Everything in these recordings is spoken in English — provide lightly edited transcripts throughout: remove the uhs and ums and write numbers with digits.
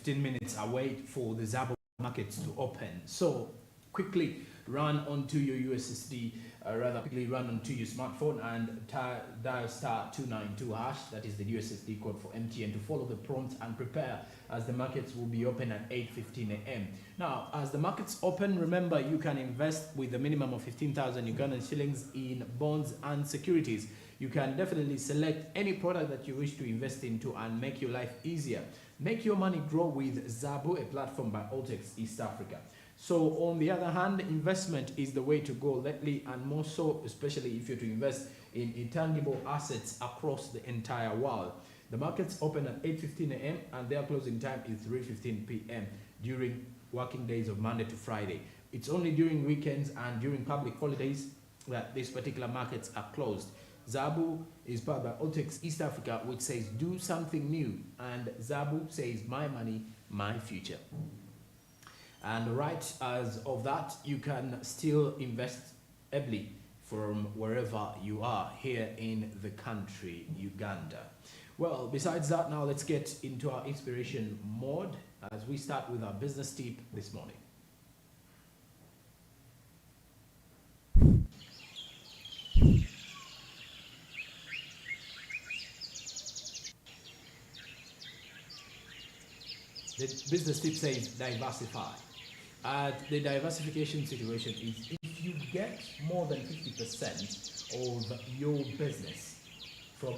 15 minutes away for the Zabo markets to open. So quickly run onto your USSD, quickly run onto your smartphone and dial *292#. That is the USSD code for MTN to follow the prompts and prepare, as the markets will be open at 8:15 a.m. Now, as the markets open, remember you can invest with a minimum of 15,000 Ugandan shillings in bonds and securities. You can definitely select any product that you wish to invest into and make your life easier. Make your money grow with Zabo, a platform by Altex East Africa. So on the other hand, investment is the way to go lately, and more so, especially if you're to invest in intangible assets across the entire world. The markets open at 8:15 a.m. and their closing time is 3:15 p.m. during working days of Monday to Friday. It's only during weekends and during public holidays that these particular markets are closed. Zabu is powered by Altex East Africa, which says do something new, and Zabu says my money, my future. And right as of that, you can still invest heavily from wherever you are here in the country, Uganda. Well, besides that, now let's get into our inspiration mode as we start with our business tip this morning. The business tip says diversify. The diversification situation is if you get more than 50% of your business from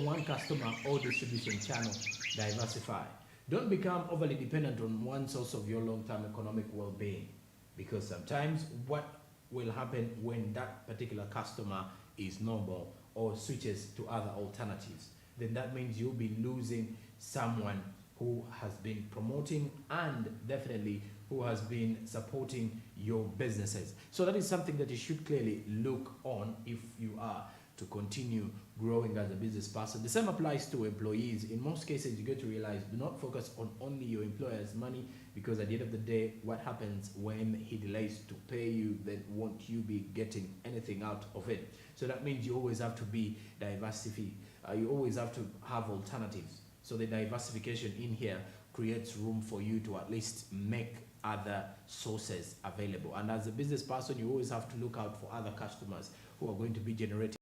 one customer or distribution channel, diversify. Don't become overly dependent on one source of your long-term economic well-being, because sometimes what will happen when that particular customer is no more or switches to other alternatives, then that means you'll be losing someone who has been promoting and definitely who has been supporting your businesses. So that is something that you should clearly look on if you are to continue growing as a business person. The same applies to employees. In most cases, you get to realize, do not focus on only your employer's money, because at the end of the day, what happens when he delays to pay you, then won't you be getting anything out of it? So that means you always have to be diversified. You always have to have alternatives. So the diversification in here creates room for you to at least make other sources available. And as a business person, you always have to look out for other customers who are going to be generating.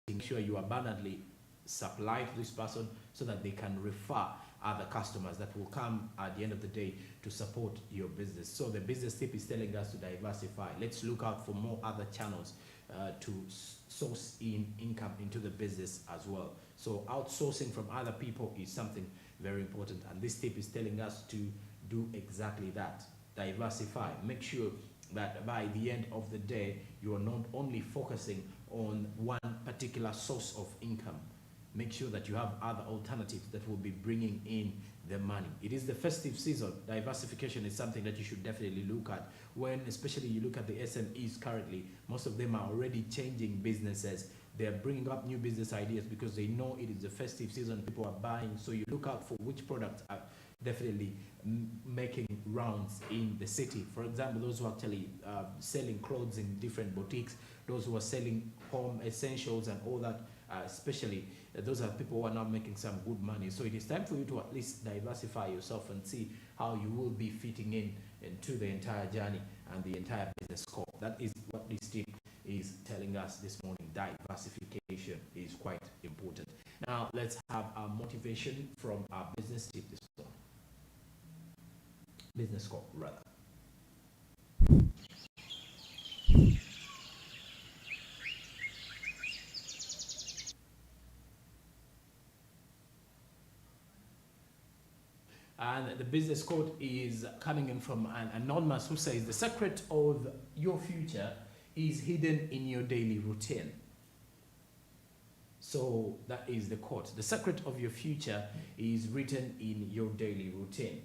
Ensure you abundantly supply to this person so that they can refer other customers that will come at the end of the day to support your business. So the business tip is telling us to diversify. Let's look out for more other channels to source in income into the business as well. So outsourcing from other people is something very important, and this tip is telling us to do exactly that. Diversify. Make sure that by the end of the day, you are not only focusing on one particular source of income. Make sure that you have other alternatives that will be bringing in the money. It is the festive season. Diversification is something that you should definitely look at. When especially you look at the SMEs currently, most of them are already changing businesses. They are bringing up new business ideas because they know it is the festive season, people are buying. So you look out for which products are definitely making rounds in the city. For example, those who are actually selling clothes in different boutiques, those who are selling home essentials and all that, especially those are people who are now making some good money. So it is time for you to at least diversify yourself and see how you will be fitting into the entire journey and the entire business scope. That is what this tip is telling us this morning. Diversification is quite important. Now let's have our motivation from our business tip this morning. Business scope rather. And the business quote is coming in from an anonymous who says, the secret of your future is hidden in your daily routine. So that is the quote. The secret of your future is written in your daily routine.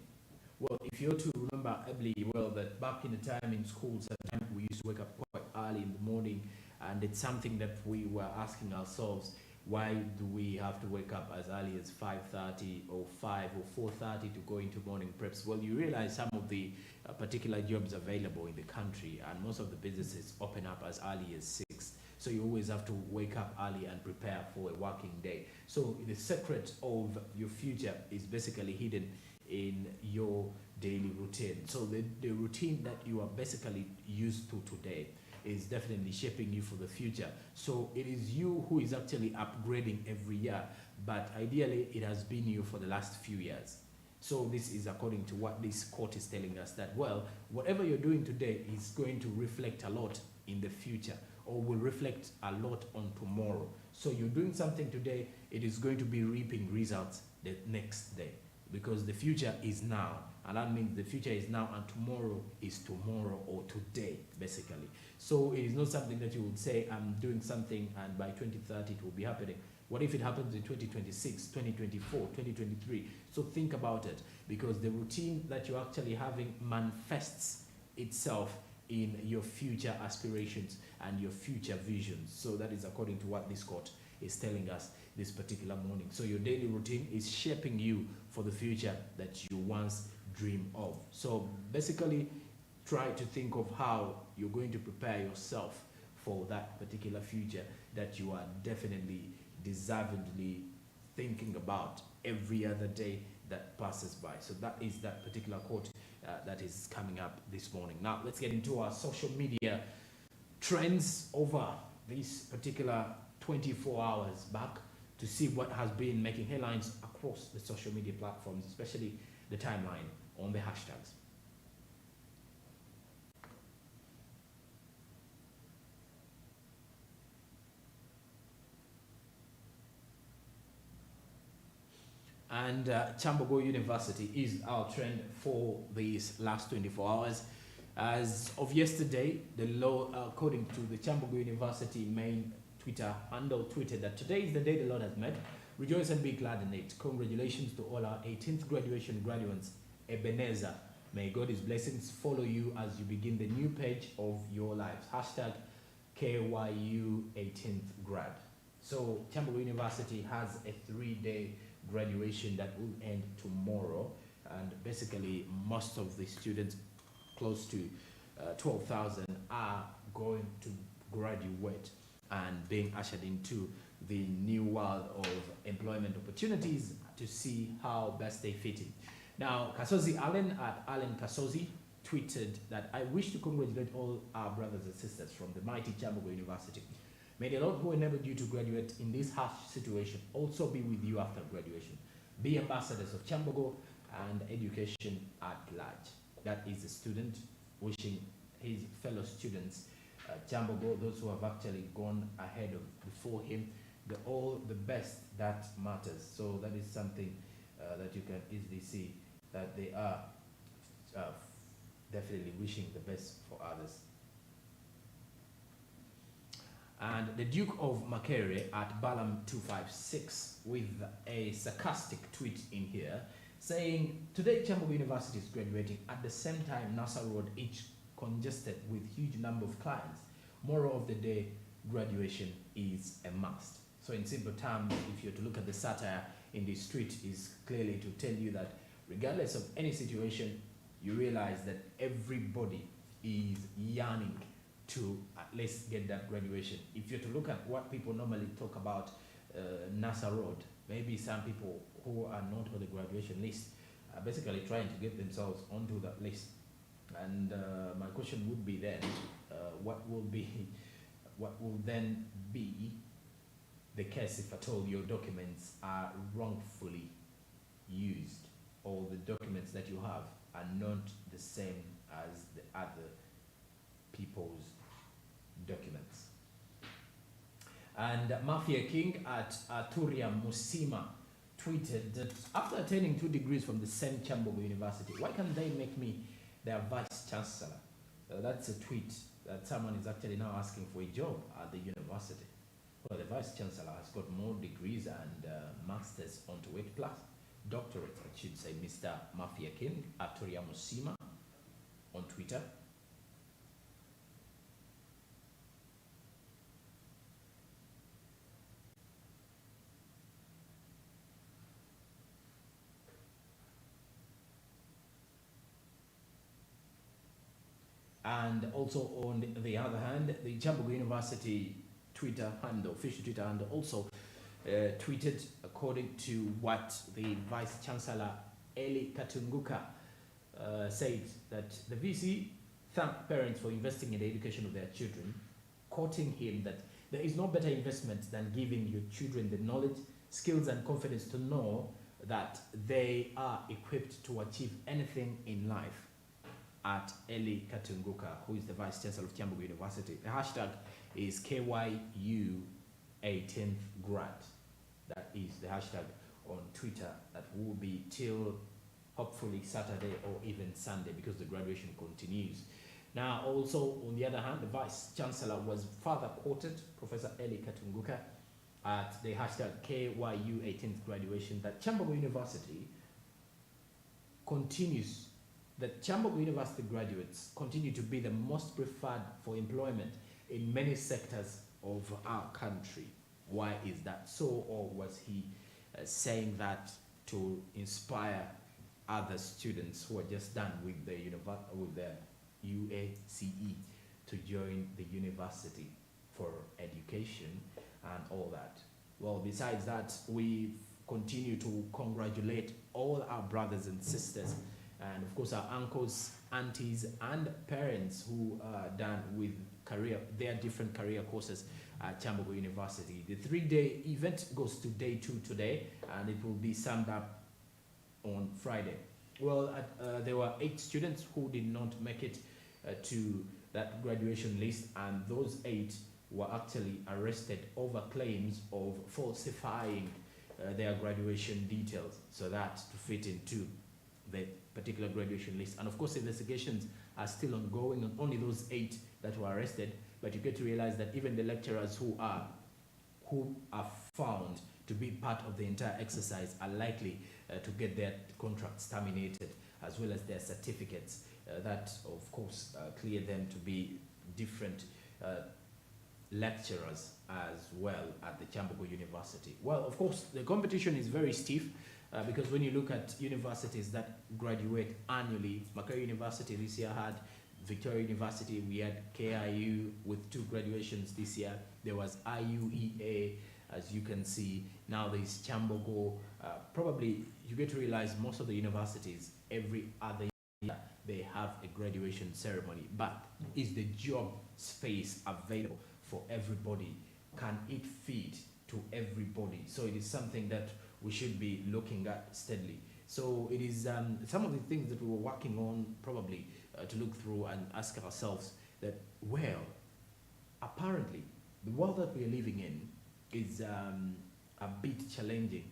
Well, if you're to remember, I believe, well, that back in the time in school, sometimes we used to wake up quite early in the morning, and it's something that we were asking ourselves, why do we have to wake up as early as 5:30 or 5 or 4:30 to go into morning preps? Well, you realize some of the particular jobs available in the country, and most of the businesses open up as early as 6. So you always have to wake up early and prepare for a working day. So the secret of your future is basically hidden in your daily routine. So the routine that you are basically used to today is definitely shaping you for the future. So it is you who is actually upgrading every year, but ideally it has been you for the last few years. So this is according to what this quote is telling us, that, well, whatever you're doing today is going to reflect a lot in the future, or will reflect a lot on tomorrow. So you're doing something today, it is going to be reaping results the next day, because the future is now. And that means the future is now and tomorrow is tomorrow, or today, basically. So it is not something that you would say, I'm doing something and by 2030 it will be happening. What if it happens in 2026, 2024, 2023? So think about it, because the routine that you're actually having manifests itself in your future aspirations and your future visions. So that is according to what this quote is telling us this particular morning. So your daily routine is shaping you for the future that you once dream of. So basically, try to think of how you're going to prepare yourself for that particular future that you are definitely deservedly thinking about every other day that passes by. So that is that particular quote that is coming up this morning. Now let's get into our social media trends over this particular 24 hours back to see what has been making headlines across the social media platforms, especially the timeline on the hashtags. And Chambogo University is our trend for these last 24 hours. As of yesterday, the law, according to the Chambogo University main Twitter handle, tweeted that today is the day the Lord has made. Rejoice and be glad in it. Congratulations to all our 18th graduation graduates. Ebenezer, may God's blessings follow you as you begin the new page of your lives. Hashtag KYU 18th grad. So Chambogo University has a 3-day graduation that will end tomorrow, and basically most of the students, close to 12,000, are going to graduate and being ushered into the new world of employment opportunities to see how best they fit in. Now, Kasozi Allen at Allen Kasozi tweeted that, I wish to congratulate all our brothers and sisters from the mighty Chambogo University. May the Lord who enabled you to graduate in this harsh situation also be with you after graduation. Be ambassadors of Chambogo and education at large. That is the student wishing his fellow students, Chambogo, those who have actually gone ahead of before him, all the best that matters. So that is something that you can easily see, that they are definitely wishing the best for others. And the Duke of Makerere at Balam256 with a sarcastic tweet in here saying, today Chambogo University is graduating at the same time Nassau Road is congested with huge number of clients. Moral of the day, graduation is a must. So in simple terms, if you're to look at the satire in this tweet, is clearly to tell you that regardless of any situation, you realize that everybody is yearning to at least get that graduation. If you're to look at what people normally talk about, NASA Road, maybe some people who are not on the graduation list are basically trying to get themselves onto that list. And my question would be then, what will then be the case if at all your documents are wrongfully used, or the documents that you have are not the same as the other people's documents? And Mafia King at Thur-08-Dec-2022 tweeted that after attaining 2 degrees from the same Chambogo University, why can't they make me their vice chancellor? That's a tweet that someone is actually now asking for a job at the university. Well, the vice chancellor has got more degrees and masters onto it, plus doctorate, I should say. Mr. Mafia King at Thur-08-Dec-2022 on Twitter. And also on the other hand, the Chambogo University Twitter handle, official Twitter handle, also tweeted, according to what the Vice Chancellor Eli Katunguka said, that the VC thanked parents for investing in the education of their children, quoting him that there is no better investment than giving your children the knowledge, skills, and confidence to know that they are equipped to achieve anything in life. At Eli Katunguka, who is the Vice Chancellor of Kyambogo University. The hashtag is KYU18th grad. That is the hashtag on Twitter. That will be till hopefully Saturday or even Sunday, because the graduation continues. Now, also on the other hand, the Vice Chancellor was further quoted, Professor Eli Katunguka, at the hashtag KYU18th graduation, that Kyambogo University continues, that Kyambogo University graduates continue to be the most preferred for employment in many sectors of our country. Why is that so? Or was he saying that to inspire other students who are just done with the UACE to join the university for education and all that? Well, besides that, we continue to congratulate all our brothers and sisters, and of course our uncles, aunties, and parents who are done with their different career courses at Kyambogo University. The 3-day event goes to day 2 today, and it will be summed up on Friday. Well, there were 8 students who did not make it to that graduation list, and those 8 were actually arrested over claims of falsifying their graduation details, so that to fit into the particular graduation list. And of course, investigations are still ongoing on only those 8 that were arrested, but you get to realize that even the lecturers who are found to be part of the entire exercise are likely to get their contracts terminated, as well as their certificates that of course clear them to be different lecturers as well at the Kyambogo University. Well, of course, the competition is very stiff because when you look at universities that graduate annually, Makerere University this year had, Victoria University, we had KIU with 2 graduations this year. There was IUEA, as you can see. Now there is Kyambogo. Probably you get to realize most of the universities, every other year, they have a graduation ceremony. But is the job space available for everybody? Can it feed to everybody? So it is something that we should be looking at steadily. So it is some of the things that we were working on, probably to look through and ask ourselves that, well, apparently the world that we are living in is a bit challenging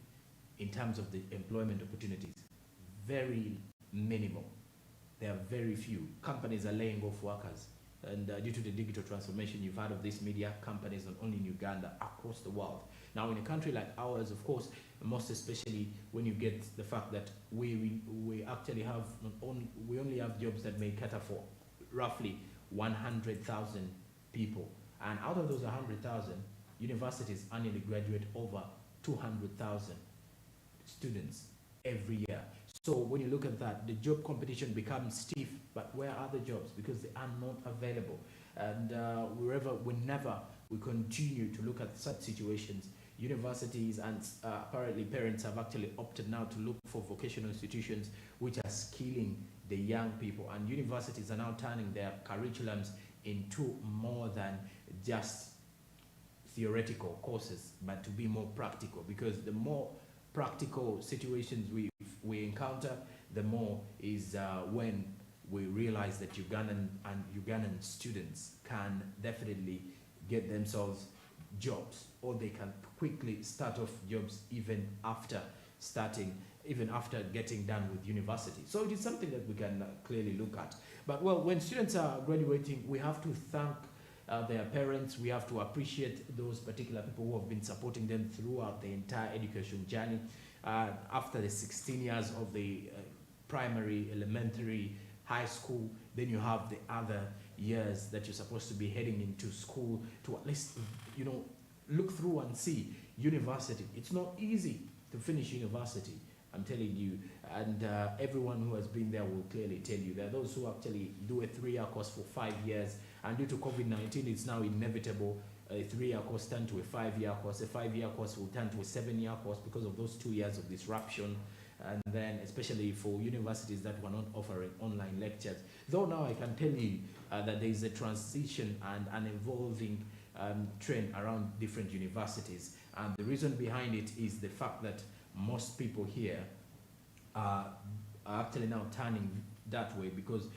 in terms of the employment opportunities. Very minimal. There are very few. Companies are laying off workers. And due to the digital transformation, you've heard of these media companies not only in Uganda, across the world. Now, in a country like ours, of course, most especially when you get the fact that we actually have we only have jobs that may cater for roughly 100,000 people. And out of those 100,000, universities annually graduate over 200,000 students every year. So when you look at that, the job competition becomes stiff, but where are the jobs? Because they are not available. And whenever we continue to look at such situations, universities and apparently parents have actually opted now to look for vocational institutions which are skilling the young people. And universities are now turning their curriculums into more than just theoretical courses, but to be more practical, because the more practical situations we encounter, the more is when we realize that Ugandan students can definitely get themselves jobs, or they can quickly start off jobs even after getting done with university. So it is something that we can clearly look at. But well, when students are graduating, we have to thank their parents. We have to appreciate those particular people who have been supporting them throughout the entire education journey. After the 16 years of the primary, elementary, high school, then you have the other years that you're supposed to be heading into school to at least, look through and see university. It's not easy to finish university, I'm telling you, and everyone who has been there will clearly tell you. There are those who actually do a 3-year course for 5 years, and due to COVID-19, it's now inevitable a 3-year course turn to a 5-year course. A 5-year course will turn to a 7-year course because of those 2 years of disruption. And then especially for universities that were not offering online lectures. Though now I can tell you that there is a transition and an evolving trend around different universities. And the reason behind it is the fact that most people here are actually now turning that way, because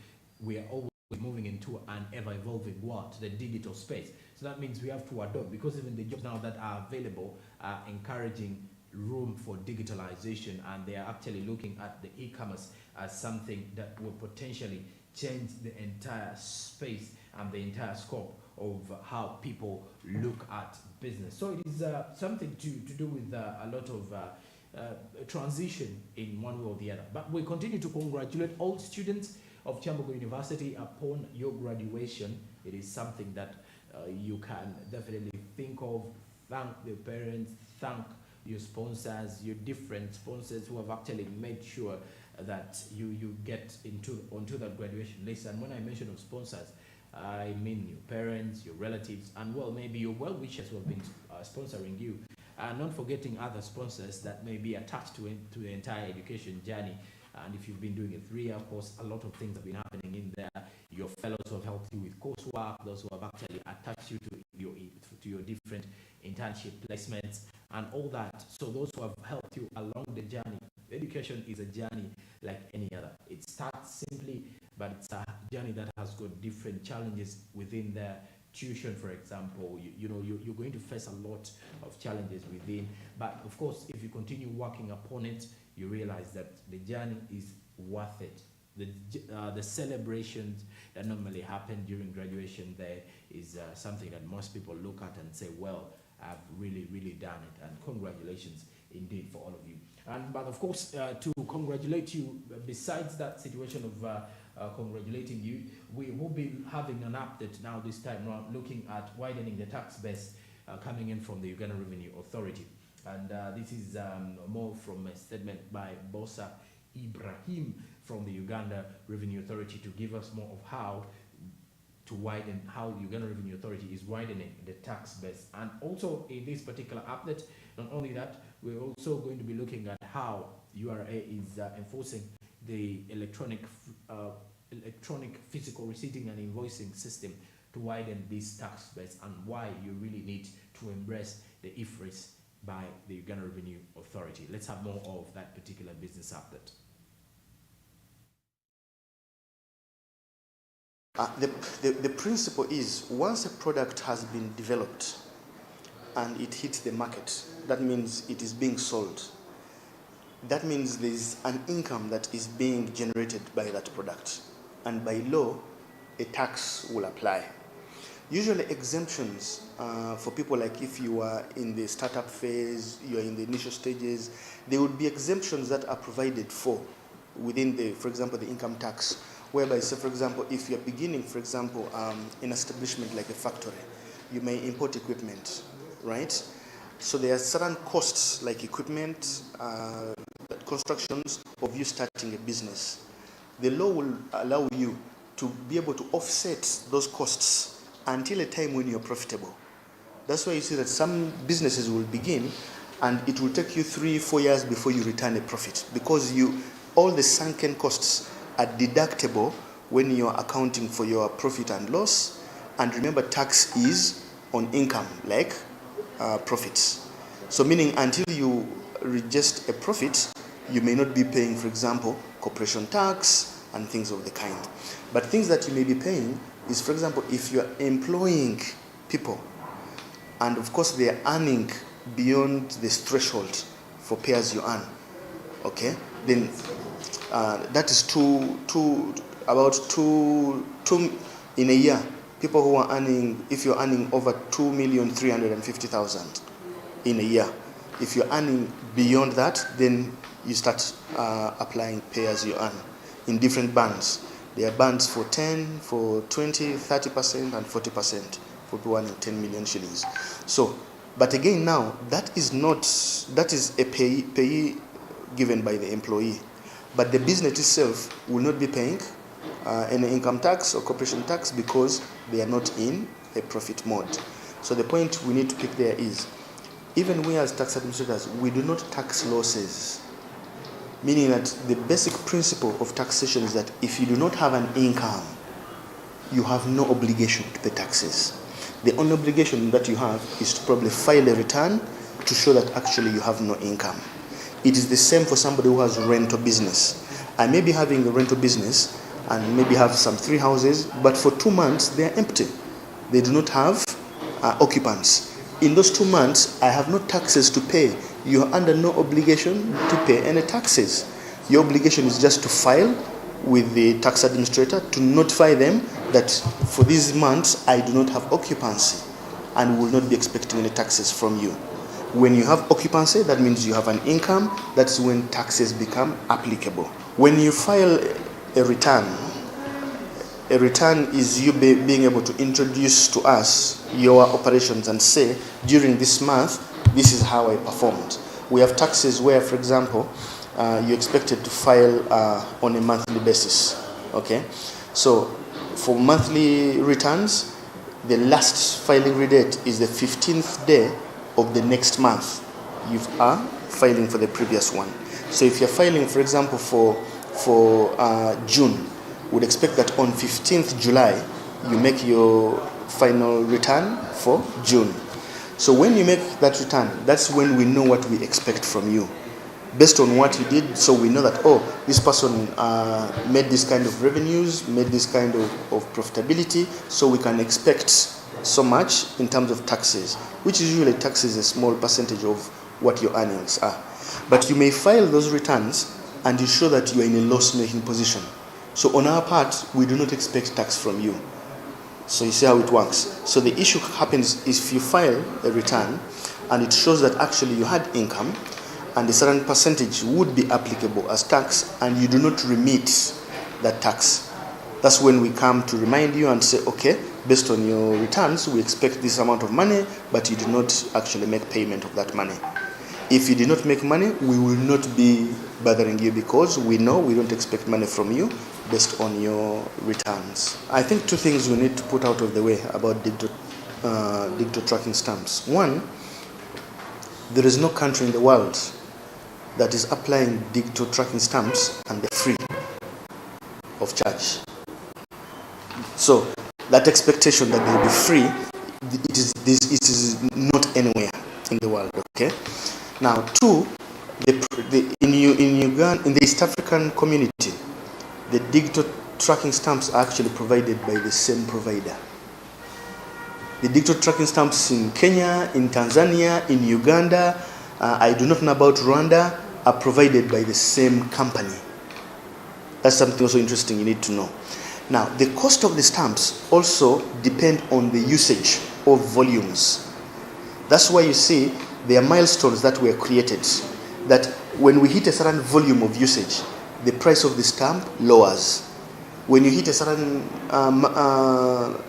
we are always moving into an ever-evolving world, the digital space. So that means we have to adopt, because even the jobs now that are available are encouraging room for digitalization, and they are actually looking at the e-commerce as something that will potentially change the entire space and the entire scope of how people look at business. So it is something to do with a lot of transition in one way or the other. But we continue to congratulate all students of Chambogo University upon your graduation. It is something that you can definitely think of. Thank the parents, thank your sponsors, your different sponsors who have actually made sure that you get onto that graduation list. And when I mention of sponsors, I mean your parents, your relatives, and well, maybe your well-wishers who have been sponsoring you. And not forgetting other sponsors that may be attached to the entire education journey. And if you've been doing a 3-year course, a lot of things have been happening in there. Your fellows who have helped you with coursework, those who have actually attached you to your different internship placements and all that. So those who have helped you along the journey. Education is a journey like any other. It starts simply, but it's a journey that has got different challenges within the tuition, for example. You're going to face a lot of challenges within, but of course, if you continue working upon it, you realize that the journey is worth it. The celebrations that normally happen during graduation there is something that most people look at and say, well, I've really, really done it, and congratulations indeed for all of you. But of course, to congratulate you, besides that situation of congratulating you, we will be having an update now this time around, looking at widening the tax base coming in from the Uganda Revenue Authority. And this is more from a statement by Bosa Ibrahim from the Uganda Revenue Authority to give us more of how the Uganda Revenue Authority is widening the tax base. And also in this particular update, not only that, we're also going to be looking at how URA is enforcing the electronic physical receipting and invoicing system to widen this tax base, and why you really need to embrace the IFRS by the Uganda Revenue Authority. Let's have more of that particular business update. The principle is, once a product has been developed and it hits the market, that means it is being sold. That means there is an income that is being generated by that product. And by law, a tax will apply. Usually exemptions for people, like if you are in the startup phase, you are in the initial stages, there would be exemptions that are provided for within for example, the income tax, whereby, say, for example, if you're beginning, for example, an establishment like a factory, you may import equipment, right? So there are certain costs like equipment, constructions of you starting a business. The law will allow you to be able to offset those costs until a time when you're profitable. That's why you see that some businesses will begin and it will take you 3-4 years before you return a profit, because all the sunken costs are deductible when you're accounting for your profit and loss. And remember, tax is on income, like profits. So meaning until you register a profit, you may not be paying, for example, corporation tax and things of the kind. But things that you may be paying is, for example, if you're employing people, and of course they are earning beyond this threshold for pay as you earn, okay, then that is about two in a year. People who are earning, if you're earning over 2,350,000 in a year, if you're earning beyond that, then you start applying pay as you earn in different bands. There are bands for 10, for 20, 30%, and 40% for people earning 10 million shillings. So, but again now, that is a pay given by the employee. But the business itself will not be paying any income tax or corporation tax, because they are not in a profit mode. So the point we need to pick there is, even we as tax administrators, we do not tax losses. Meaning that the basic principle of taxation is that if you do not have an income, you have no obligation to pay taxes. The only obligation that you have is to probably file a return to show that actually you have no income. It is the same for somebody who has rental business. I may be having a rental business and maybe have some 3 houses, but for 2 months they are empty. They do not have occupants. In those 2 months, I have no taxes to pay. You are under no obligation to pay any taxes. Your obligation is just to file with the tax administrator to notify them that for these months I do not have occupancy and will not be expecting any taxes from you. When you have occupancy, that means you have an income. That's when taxes become applicable. When you file a return is you being able to introduce to us your operations and say, during this month, this is how I performed. We have taxes where, for example, you're expected to file on a monthly basis. Okay? So for monthly returns, the last filing date is the 15th day of the next month. You are filing for the previous one. So if you're filing, for example, for June, would expect that on 15th July, you make your final return for June. So when you make that return, that's when we know what we expect from you. Based on what you did, so we know that, oh, this person made this kind of revenues, made this kind of profitability, so we can expect so much in terms of taxes, which usually taxes a small percentage of what your earnings are. But you may file those returns and you show that you are in a loss-making position. So on our part, we do not expect tax from you. So you see how it works. So the issue happens if you file a return and it shows that actually you had income and a certain percentage would be applicable as tax and you do not remit that tax. That's when we come to remind you and say, okay, based on your returns, we expect this amount of money, but you do not actually make payment of that money. If you did not make money, we will not be bothering you because we know we don't expect money from you based on your returns. I think 2 things we need to put out of the way about digital tracking stamps. One, there is no country in the world that is applying digital tracking stamps and they're free of charge. So that expectation that they will be free, it is not anywhere in the world. Okay. Now, 2, in Uganda, in the East African community, the digital tracking stamps are actually provided by the same provider. The digital tracking stamps in Kenya, in Tanzania, in Uganda, I do not know about Rwanda, are provided by the same company. That's something also interesting you need to know. Now, the cost of the stamps also depend on the usage of volumes. That's why you see there are milestones that were created, that when we hit a certain volume of usage, the price of the stamp lowers. When you hit a certain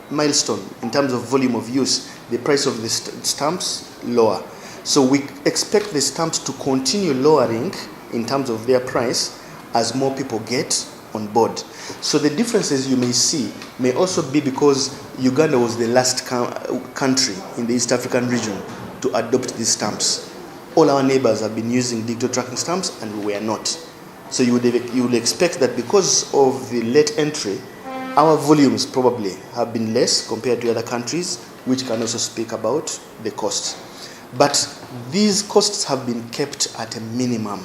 milestone in terms of volume of use, the price of the stamps lower. So we expect the stamps to continue lowering in terms of their price as more people get on board. So the differences you may see may also be because Uganda was the last country in the East African region to adopt these stamps. All our neighbors have been using digital tracking stamps and we were not. So you would expect that because of the late entry, our volumes probably have been less compared to other countries, which can also speak about the cost. But these costs have been kept at a minimum.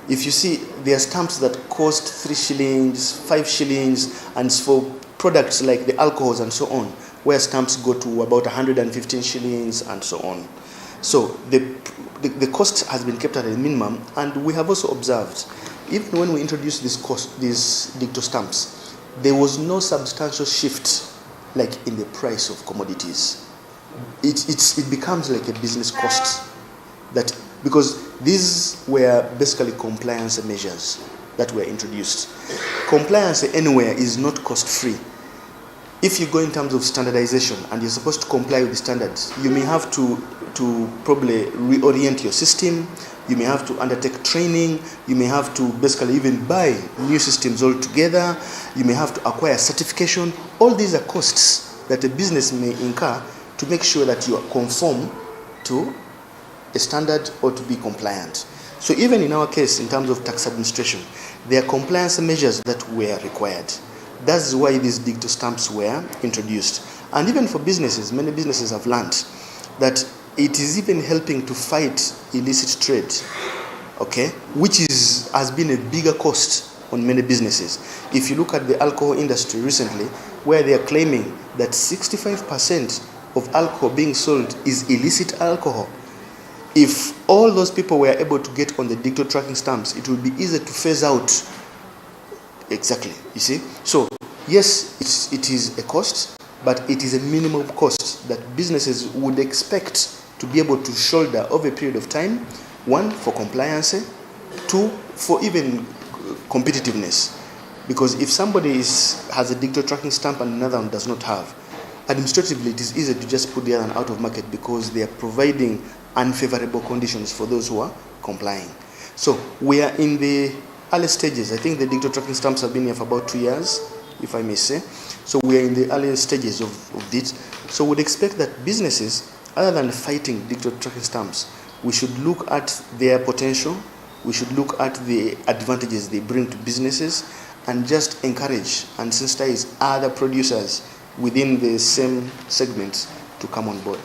If you see, there are stamps that cost 3 shillings, 5 shillings, and for products like the alcohols and so on, where stamps go to about 115 shillings and so on. So the cost has been kept at a minimum, and we have also observed, even when we introduced these digital stamps, there was no substantial shift like in the price of commodities. It becomes like a business cost, that because these were basically compliance measures that were introduced. Compliance anywhere is not cost-free. If you go in terms of standardization and you're supposed to comply with the standards, you may have to probably reorient your system, you may have to undertake training, you may have to basically even buy new systems altogether, you may have to acquire certification. All these are costs that a business may incur to make sure that you conform to a standard or to be compliant. So even in our case, in terms of tax administration, there are compliance measures that were required. That's why these digital stamps were introduced. And even for businesses, many businesses have learned that it is even helping to fight illicit trade, okay, which has been a bigger cost on many businesses. If you look at the alcohol industry recently, where they are claiming that 65% of alcohol being sold is illicit alcohol. If all those people were able to get on the digital tracking stamps, it would be easier to phase out. Exactly, you see? So, yes, it is a cost, but it is a minimum cost that businesses would expect to be able to shoulder over a period of time. One, for compliance. Two, for even competitiveness. Because if somebody has a digital tracking stamp and another one does not have, administratively it is easy to just put the other one out of market because they are providing unfavorable conditions for those who are complying. So we are in the early stages. I think the digital tracking stamps have been here for about 2 years, if I may say. So we are in the early stages of this. So we'd expect that businesses, other than fighting digital tracking stamps, we should look at their potential, we should look at the advantages they bring to businesses, and just encourage and sensitize other producers within the same segments to come on board.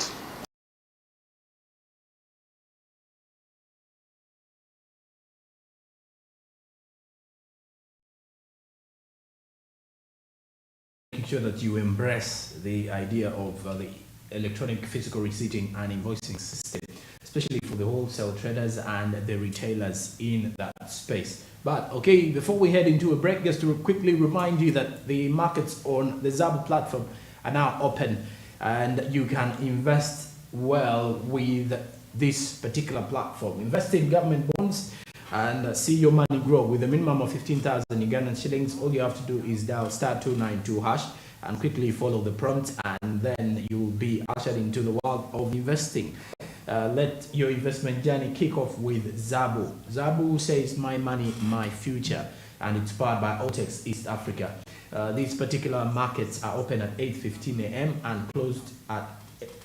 Making sure that you embrace the idea of the electronic physical receipting and invoicing system, especially for the wholesale traders and the retailers in that space. But okay, before we head into a break, just to quickly remind you that the markets on the Zabu platform are now open and you can invest well with this particular platform. Invest in government bonds and see your money grow with a minimum of 15,000 Ugandan shillings. All you have to do is dial *292# and quickly follow the prompts, and then you will be ushered into the world of investing. Let your investment journey kick off with Zabu. Zabu says my money, my future, and it's powered by Otex East Africa. These particular markets are open at 8:15 a.m. and closed at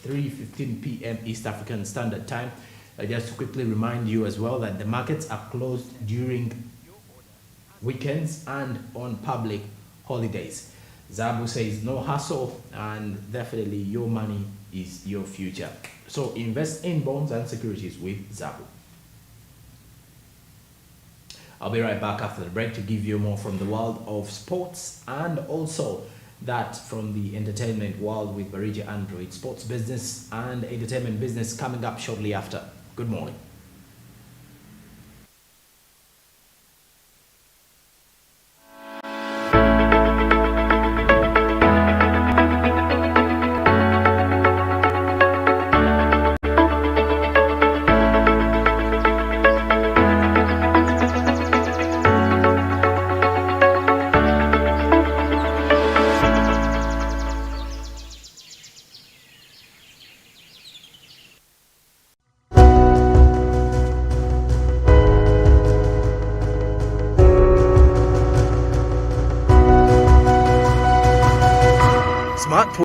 3:15 p.m. East African Standard Time. Just to quickly remind you as well that the markets are closed during weekends and on public holidays. Zabu says no hassle, and definitely your money is your future. So invest in bonds and securities with Zabu. I'll be right back after the break to give you more from the world of sports and also that from the entertainment world with Barija Android. Sports business and entertainment business coming up shortly after. Good morning. Smart